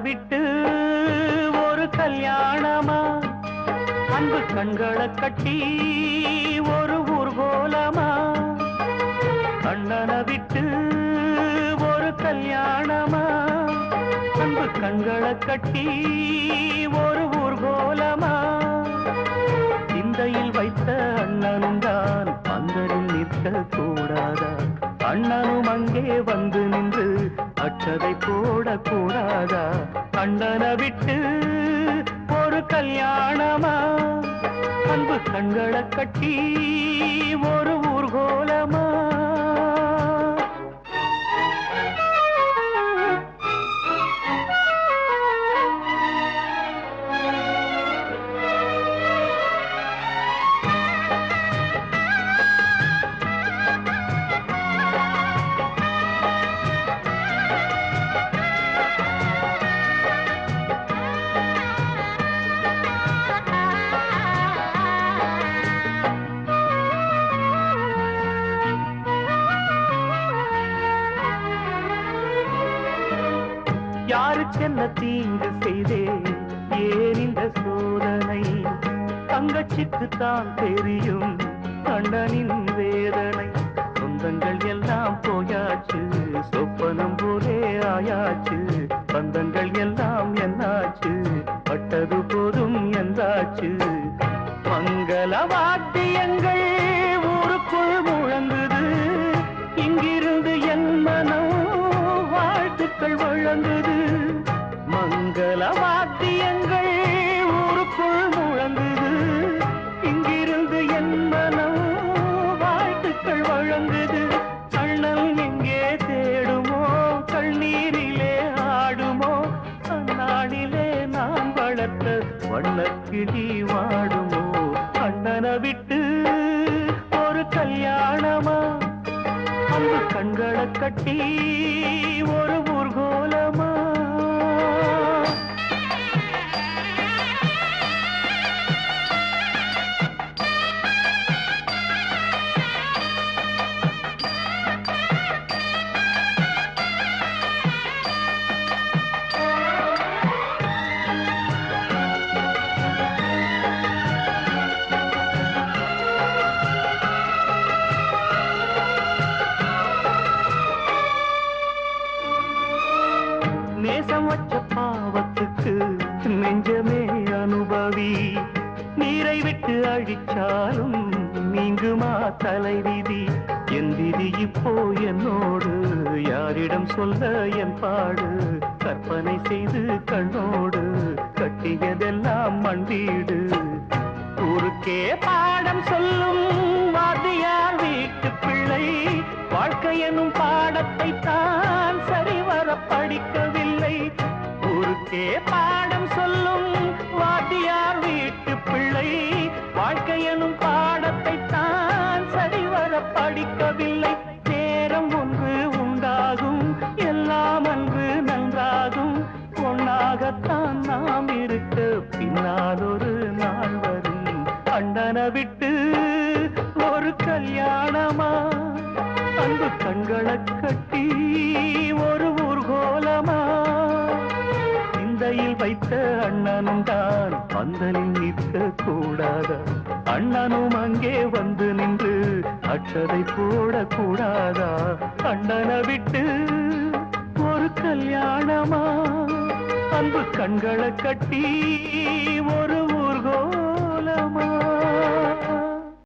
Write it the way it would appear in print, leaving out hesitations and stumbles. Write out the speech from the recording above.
விட்டு ஒரு கல்யாணமா, அன்பு கண்களை கட்டி ஒரு ஊர்கோலமா. அண்ணனை விட்டு ஒரு கல்யாணமா, அன்பு கண்களை கட்டி ஒரு ஊர்கோலமா. சிந்தையில் வைத்த அண்ணனும் தான் பந்தலில் நிற்க கூடாதா? அண்ணனும் அங்கே வந்து நின்று அச்சதை போடக்கூடாதா? அண்ணனை விட்டு ஒரு கல்யாணமா, அன்பு கண்களை கட்டி ஒரு ஊர்கோலமா. யாருக்கென்ன தீங்கு செய்தே ஏன் இந்த சோதனை? தங்கச்சிக்கு தான் தெரியும் அண்ணனின் வேதனை. சொந்தங்கள் எல்லாம் போயாச்சு, சொப்பனம் போலே ஆயாச்சு. பந்தங்கள் எல்லாம் என்னாச்சு, பட்டது போதும் என்றாச்சு. மங்கள வாத்தியங்கள் ஊருக்குள் முழங்குது, இங்கிருந்து என் மனம் வாழ்த்துக்கள் வழங்குது. மங்கள வாத்தியங்கள் ஊருக்குள் முழங்குது, இங்கிருந்து என் மனம் வாழ்த்துக்கள் வழங்குது. அண்ணன் எங்கே தேடுமோ, கண்ணீரிலே ஆடுமோ, அந்நாளிலே நான் வளர்த்த வண்ணக்கிளி வாடுமோ. அண்ணனை விட்டு ஒரு கல்யாணமா, அன்பு கண்களை கட்டி ஒரு ஊர்கோலமா. நேசம் வச்ச பாவத்துக்கு நெஞ்சமே அனுபவி. நீரை விட்டு அழிச்சாலும் நீங்குமா தலைவிதி? என் விதி இப்போ என்னோடு, யாரிடம் சொல்ல என் பாடு? கற்பனை செய்து கண்ணோடு கட்டியதெல்லாம் மண்டீடு. ஊருக்கே பாடம் சொல்லும் வாத்தியார் வீட்டு பிள்ளை, வாழ்க்கை எனும் பாடத்தை தான் சரிவர படிக்கவில்லை. ஊருக்கே பாடம் சொல்லும் வாத்தியார் வீட்டு பிள்ளை, வாழ்க்கை எனும் பாடத்தை தான் சரிவர படிக்கவில்லை. நேரம் ஒன்று உண்டாகும், எல்லாம் அன்று நன்றாகும். ஒன்னாகத்தான் நாம் இருக்க பின்னால் ஒரு நாள் வரும். அண்ணனை விட்டு ஒரு கல்யாணமா, அன்பு கண்களை கட்டி ஒரு ஊர்கோலமா. சிந்தையில் வைத்த அண்ணனும் தான் பந்தலில் நிற்க கூடாதா? அண்ணனும் அங்கே வந்து நின்று அச்சதை போடக்கூடாதா? அண்ணனை விட்டு ஒரு கல்யாணமா, அன்பு கண்களை கட்டி